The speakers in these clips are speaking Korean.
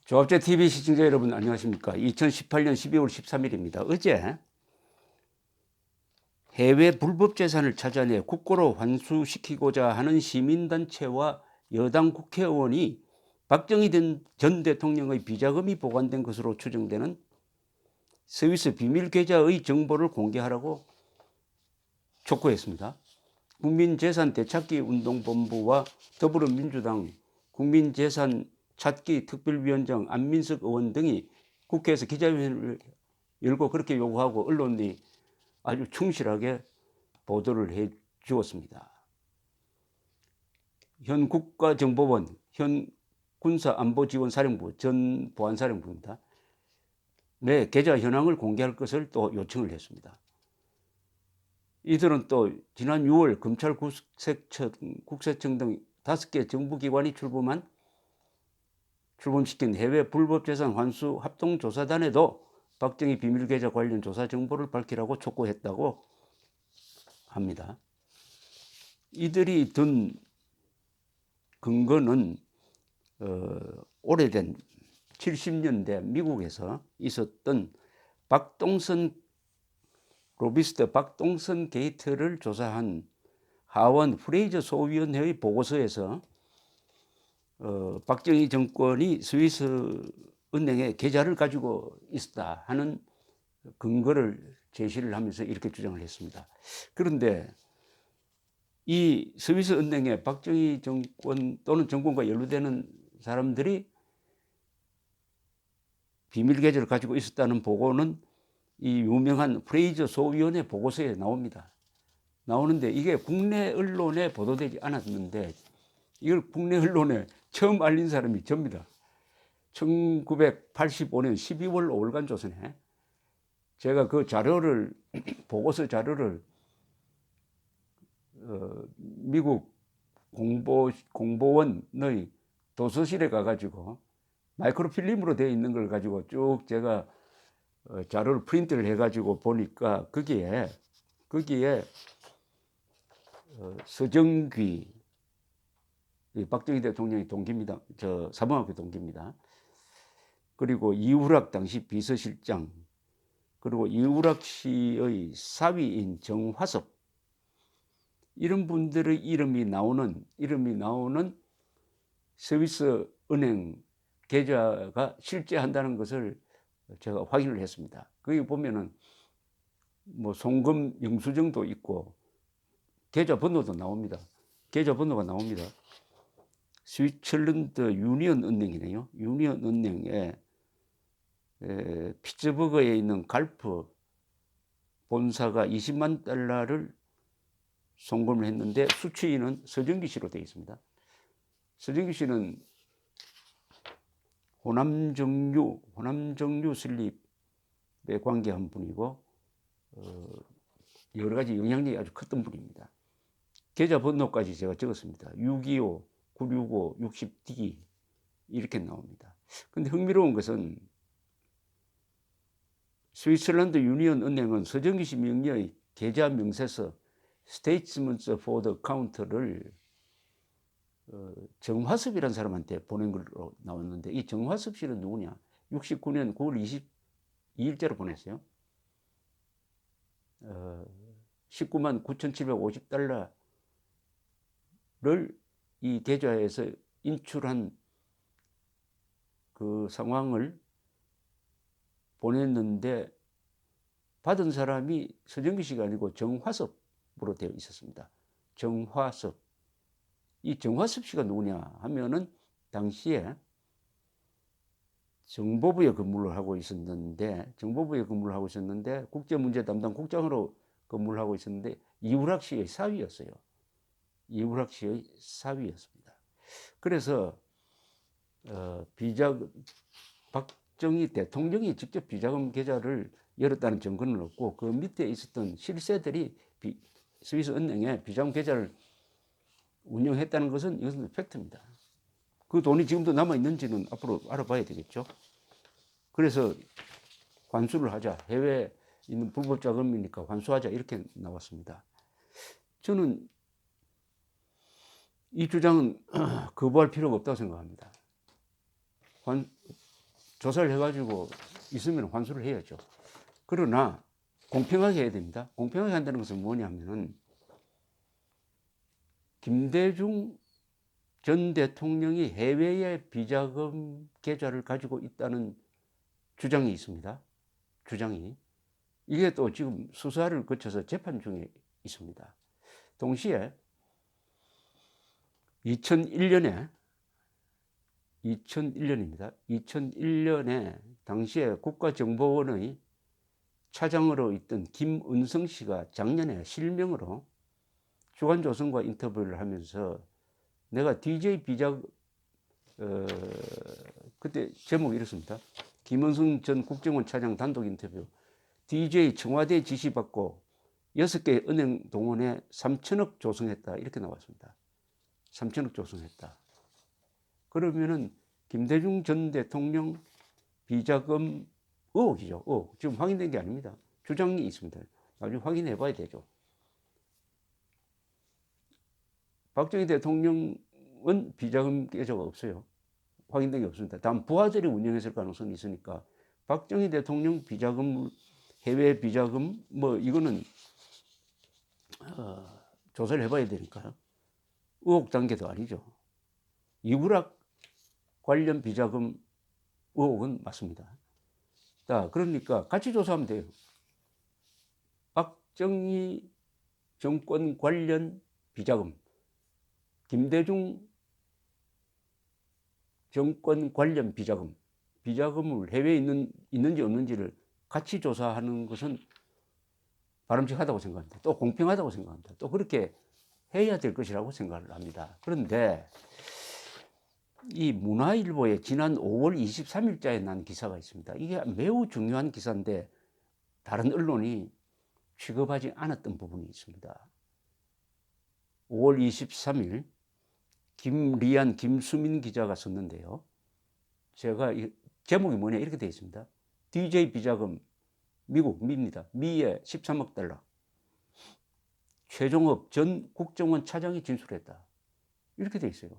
조합재 TV 시청자 여러분 안녕하십니까? 2018년 12월 13일입니다. 어제 해외 불법 재산을 찾아내 국고로 환수시키고자 하는 시민단체와 여당 국회의원이 박정희 전 대통령의 비자금이 보관된 것으로 추정되는 스위스 비밀 계좌의 정보를 공개하라고 촉구했습니다. 국민재산 되찾기 운동본부와 더불어민주당 국민재산 찾기 특별위원장 안민석 의원 등이 국회에서 기자회견을 열고 그렇게 요구하고 언론이 아주 충실하게 보도를 해 주었습니다. 현 국가정보원, 현 군사안보지원사령부, 전 보안사령부입니다. 내 계좌 현황을 공개할 것을 또 요청을 했습니다. 이들은 또 지난 6월 검찰 국세청 등 5개 정부기관이 출범시킨 해외 불법재산 환수 합동조사단에도 박정희 비밀계좌 관련 조사 정보를 밝히라고 촉구했다고 합니다. 이들이 든 근거는 오래된 70년대 미국에서 있었던 로비스트 박동선 게이트를 조사한 하원 프레이저 소위원회의 보고서에서 박정희 정권이 스위스 은행에 계좌를 가지고 있었다 하는 근거를 제시를 하면서 이렇게 주장을 했습니다. 그런데 이 스위스 은행에 박정희 정권 또는 정권과 연루되는 사람들이 비밀 계좌를 가지고 있었다는 보고는 이 유명한 프레이저 소위원회 보고서에 나오는데 이게 국내 언론에 보도되지 않았는데 이걸 국내 언론에 처음 알린 사람이 접니다. 1985년 12월 5일간 조선에 제가 그 자료를 보고서 자료를 미국 공보원의 도서실에 가가지고 마이크로필름으로 되어 있는 걸 가지고 쭉 제가 자료를 프린트를 해가지고 보니까 거기에 서정귀 박정희 대통령의 동기입니다. 사범학교 동기입니다. 그리고 이우락 당시 비서실장, 그리고 이우락 씨의 사위인 정화섭, 이런 분들의 이름이 나오는 스위스 은행 계좌가 실제한다는 것을 제가 확인을 했습니다. 거기 보면은 뭐 송금 영수증도 있고 계좌 번호도 나옵니다. 계좌 번호가 나옵니다. 스위tzerland 유니언 은행이네요. 유니언 은행에 피츠버그에 있는 갈프 본사가 20만 달러를 송금을 했는데 수취인은 서정기 씨로 되어 있습니다. 서정기 씨는 호남정류 설립에 관계한 분이고 여러 가지 영향력이 아주 컸던 분입니다. 계좌 번호까지 제가 적었습니다. 625, 965, 60D 이렇게 나옵니다. 근데 흥미로운 것은 스위스랜드 유니언 은행은 서정기 씨 명의의 계좌 명세서 Statements for the Account를 정화섭이라는 사람한테 보낸 걸로 나왔는데 이 정화섭 씨는 누구냐? 69년 9월 22일자로 보냈어요. 19만 9,750달러를 이 계좌에서 인출한 그 상황을 보냈는데 받은 사람이 서정기 씨가 아니고 정화섭으로 되어 있었습니다. 정화섭. 이 정화섭 씨가 누구냐 하면은 당시에 정보부에 근무를 하고 있었는데 국제문제 담당 국장으로 근무를 하고 있었는데 이우락 씨의 사위였어요. 그래서 박정희 대통령이 직접 비자금 계좌를 열었다는 증거는 없고 그 밑에 있었던 실세들이 스위스 은행에 비자금 계좌를 운영했다는 것은 이것은 팩트입니다. 그 돈이 지금도 남아있는지는 앞으로 알아봐야 되겠죠. 그래서 환수를 하자. 해외에 있는 불법 자금이니까 환수하자. 이렇게 나왔습니다. 저는 이 주장은 거부할 필요가 없다고 생각합니다. 조사를 해가지고 있으면 환수를 해야죠. 그러나 공평하게 해야 됩니다. 공평하게 한다는 것은 뭐냐면은 김대중 전 대통령이 해외에 비자금 계좌를 가지고 있다는 주장이 있습니다. 주장이. 이게 또 지금 수사를 거쳐서 재판 중에 있습니다. 동시에 2001년입니다. 2001년에 당시에 국가정보원의 차장으로 있던 김은성 씨가 작년에 실명으로 주간조선과 인터뷰를 하면서 내가 DJ 그때 제목이 이렇습니다. 김은성 전 국정원 차장 단독 인터뷰. DJ 청와대 지시받고 6개 은행 동원해 3천억 조성했다. 이렇게 나왔습니다. 3천억 조성했다. 그러면은 김대중 전 대통령 비자금 의혹이죠. 의혹. 지금 확인된 게 아닙니다. 주장이 있습니다. 나중에 확인해 봐야 되죠. 박정희 대통령은 비자금 계좌가 없어요. 확인된 게 없습니다. 다만 부하들이 운영했을 가능성이 있으니까 박정희 대통령 비자금, 해외 비자금 뭐 이거는 조사를 해봐야 되니까요. 의혹 단계도 아니죠. 이구락 관련 비자금 의혹은 맞습니다. 자, 그러니까 같이 조사하면 돼요. 박정희 정권 관련 비자금, 김대중 정권 관련 비자금, 비자금을 해외에 있는지 없는지를 같이 조사하는 것은 바람직하다고 생각합니다. 또 공평하다고 생각합니다. 또 그렇게 해야 될 것이라고 생각을 합니다. 그런데 이 문화일보에 지난 5월 23일자에 난 기사가 있습니다. 이게 매우 중요한 기사인데 다른 언론이 취급하지 않았던 부분이 있습니다. 5월 23일 김리안, 김수민 기자가 썼는데요. 제가 제목이 뭐냐 이렇게 되어 있습니다. DJ 비자금 미입니다. 미에 13억 달러. 최종업 전 국정원 차장이 진술했다. 이렇게 되어 있어요.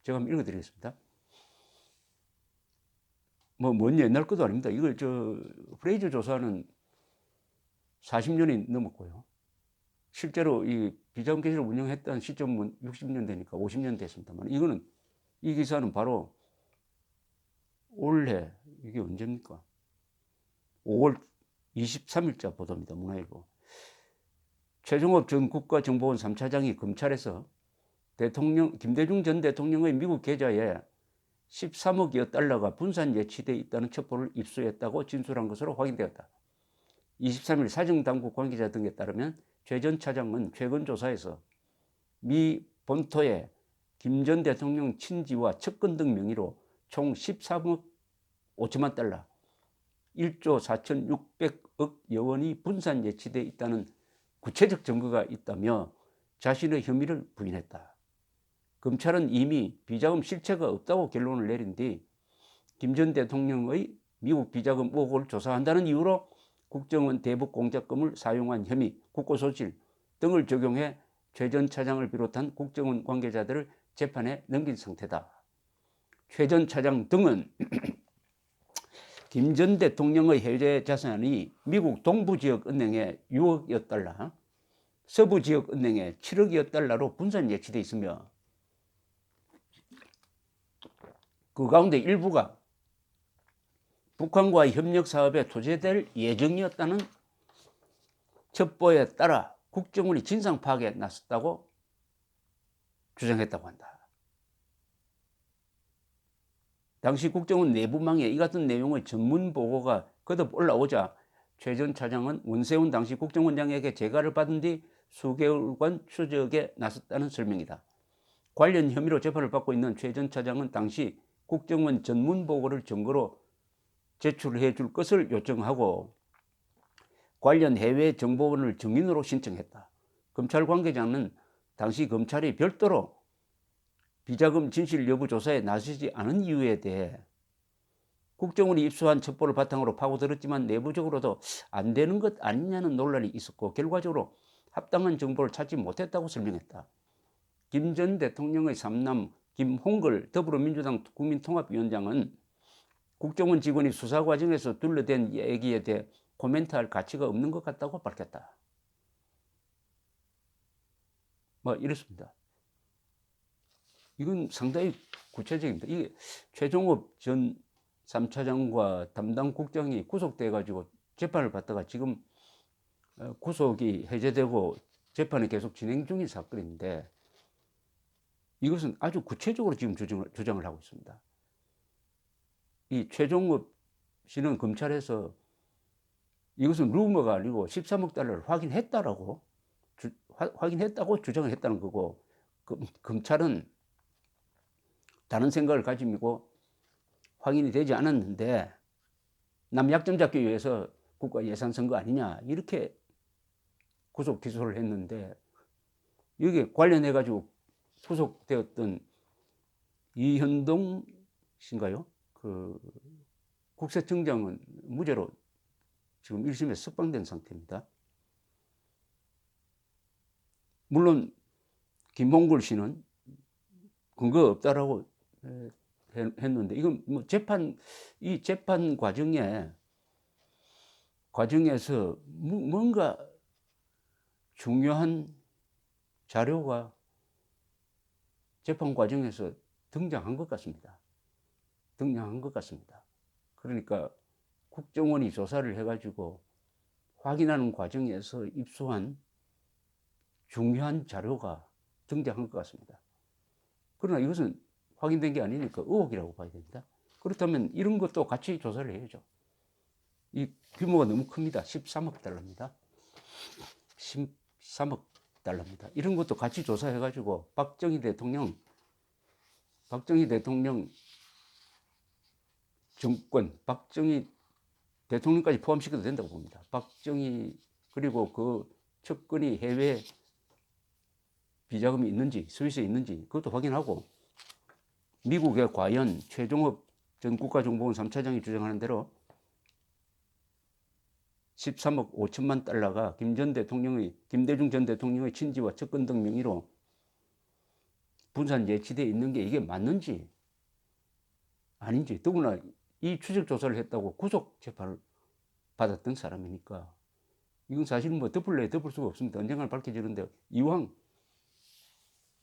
제가 한번 읽어드리겠습니다. 먼 옛날 것도 아닙니다. 이걸 프레이저 조사는 40년이 넘었고요. 실제로 이 비자금 계좌를 운영했던 시점은 60년대니까 50년 됐습니다만 이거는 이 기사는 바로 올해 이게 언제입니까? 5월 23일자 보도입니다. 문화일보. 최종업 전 국가정보원 3차장이 검찰에서 김대중 전 대통령의 미국 계좌에 13억여 달러가 분산 예치돼 있다는 첩보를 입수했다고 진술한 것으로 확인되었다. 23일 사정당국 관계자 등에 따르면 최 전 차장은 최근 조사에서 미 본토에 김 전 대통령 친지와 측근 등 명의로 총 13억 5천만 달러, 1조 4,600억 원이 분산 예치돼 있다는 구체적 증거가 있다며 자신의 혐의를 부인했다. 검찰은 이미 비자금 실체가 없다고 결론을 내린 뒤 김 전 대통령의 미국 비자금 의혹을 조사한다는 이유로 국정원 대북 공작금을 사용한 혐의, 국고소실 등을 적용해 최 전 차장을 비롯한 국정원 관계자들을 재판에 넘긴 상태다. 최 전 차장 등은 김 전 대통령의 해외 자산이 미국 동부지역 은행에 6억여 달러, 서부지역 은행에 7억여 달러로 분산 예치돼 있으며 그 가운데 일부가 북한과의 협력 사업에 투자될 예정이었다는 첩보에 따라 국정원이 진상 파악에 나섰다고 주장했다고 한다. 당시 국정원 내부망에 이 같은 내용의 전문 보고가 거듭 올라오자 최 전 차장은 원세훈 당시 국정원장에게 재가를 받은 뒤 수개월간 추적에 나섰다는 설명이다. 관련 혐의로 재판을 받고 있는 최 전 차장은 당시 국정원 전문 보고를 증거로 제출해 줄 것을 요청하고 관련 해외 정보원을 증인으로 신청했다. 검찰 관계자는 당시 검찰이 별도로 비자금 진실 여부 조사에 나서지 않은 이유에 대해 국정원이 입수한 첩보를 바탕으로 파고들었지만 내부적으로도 안 되는 것 아니냐는 논란이 있었고 결과적으로 합당한 정보를 찾지 못했다고 설명했다. 김 전 대통령의 삼남 김홍걸 더불어민주당 국민통합위원장은 국정원 직원이 수사 과정에서 둘러댄 얘기에 대해 코멘트할 가치가 없는 것 같다고 밝혔다. 뭐 이렇습니다. 이건 상당히 구체적입니다. 이게 최종업 전 3차장과 담당 국장이 구속돼 가지고 재판을 받다가 지금 구속이 해제되고 재판이 계속 진행 중인 사건인데 이것은 아주 구체적으로 지금 주장을 하고 있습니다. 이 최종업 씨는 검찰에서 이것은 루머가 아니고 13억 달러를 확인했다고 주장을 했다는 거고, 검찰은 다른 생각을 가지고 확인이 되지 않았는데 남 약점 잡기 위해서 국가 예산 선거 아니냐 이렇게 구속 기소를 했는데, 여기에 관련해 가지고 구속되었던 이현동 씨인가요? 그 국세청장은 무죄로 지금 1심에 석방된 상태입니다. 물론 김봉굴 씨는 근거 없다라고 했는데, 이건 뭐 이 재판 과정에서 뭔가 중요한 자료가 재판 과정에서 등장한 것 같습니다. 그러니까 국정원이 조사를 해가지고 확인하는 과정에서 입수한 중요한 자료가 등장한 것 같습니다. 그러나 이것은 확인된 게 아니니까 의혹이라고 봐야 됩니다. 그렇다면 이런 것도 같이 조사를 해야죠. 이 규모가 너무 큽니다. 13억 달러입니다. 13억 달러입니다. 이런 것도 같이 조사해가지고 박정희 대통령 정권, 박정희 대통령까지 포함시켜도 된다고 봅니다. 박정희 그리고 그 측근이 해외 비자금이 있는지, 스위스에 있는지 그것도 확인하고, 미국에 과연 최종업 전 국가정보원 3차장이 주장하는 대로 13억 5천만 달러가 김대중 전 대통령의 친지와 측근 등 명의로 분산 예치되어 있는 게 이게 맞는지 아닌지, 더구나 이 추적 조사를 했다고 구속 재판을 받았던 사람이니까 이건 사실 뭐 덮을 수가 없습니다. 언젠가 밝혀지는데, 이왕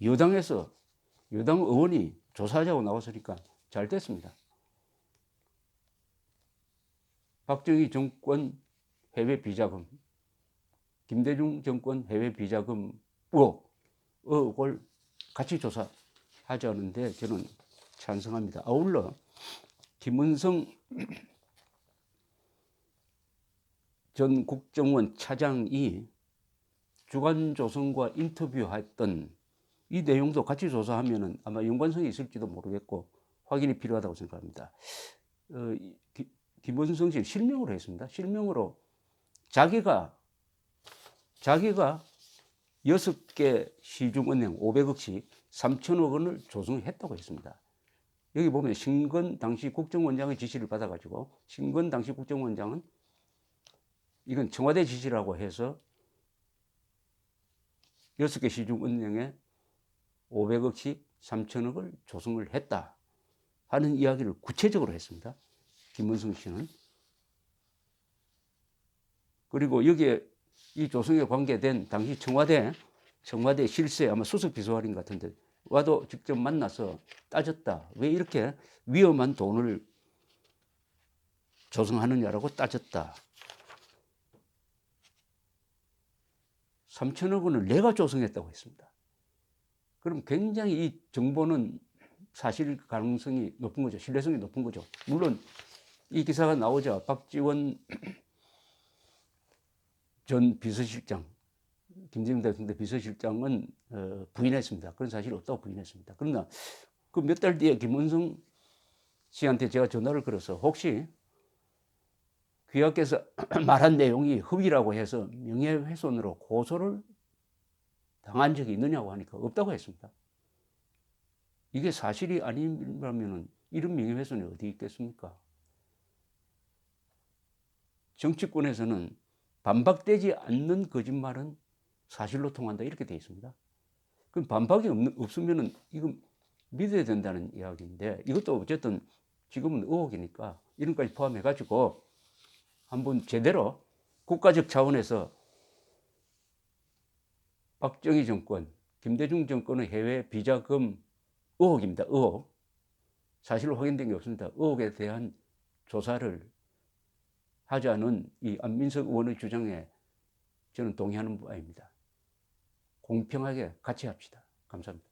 여당 의원이 조사하자고 나왔으니까 잘 됐습니다. 박정희 정권 해외 비자금, 김대중 정권 해외 비자금 의혹을 같이 조사하자는데 저는 찬성합니다. 아울러 김은성 전 국정원 차장이 주간조선과 인터뷰했던 이 내용도 같이 조사하면 아마 연관성이 있을지도 모르겠고 확인이 필요하다고 생각합니다. 김은성 씨는 실명으로 했습니다. 실명으로 자기가 6개 시중은행 500억씩 3천억 원을 조성했다고 했습니다. 여기 보면 신건 당시 국정원장의 지시를 받아가지고, 신건 당시 국정원장은 이건 청와대 지시라고 해서 6개 시중은행에 500억씩 3천억을 조성을 했다 하는 이야기를 구체적으로 했습니다. 김은성 씨는. 그리고 여기에 이 조성에 관계된 당시 청와대 실세 아마 수석 비서관인 것 같은데 와도 직접 만나서 따졌다. 왜 이렇게 위험한 돈을 조성하느냐라고 따졌다. 3천억 원을 내가 조성했다고 했습니다. 그럼 굉장히 이 정보는 사실 가능성이 높은 거죠. 신뢰성이 높은 거죠. 물론 이 기사가 나오자 박지원 전 비서실장, 김정일 대통령 비서실장은 부인했습니다. 그런 사실이 없다고 부인했습니다. 그러나 그 몇 달 뒤에 김은성 씨한테 제가 전화를 걸어서 혹시 귀하께서 말한 내용이 허위라고 해서 명예훼손으로 고소를 당한 적이 있느냐고 하니까 없다고 했습니다. 이게 사실이 아니라면 이런 명예훼손이 어디 있겠습니까? 정치권에서는 반박되지 않는 거짓말은 사실로 통한다 이렇게 되어 있습니다. 그럼 반박이 없으면 이건 믿어야 된다는 이야기인데, 이것도 어쨌든 지금은 의혹이니까 이런 까지 포함해가지고 한번 제대로 국가적 차원에서 박정희 정권, 김대중 정권의 해외 비자금 의혹입니다. 의혹. 사실로 확인된 게 없습니다. 의혹에 대한 조사를 하자는 이 안민석 의원의 주장에 저는 동의하는 바입니다. 공평하게 같이 합시다. 감사합니다.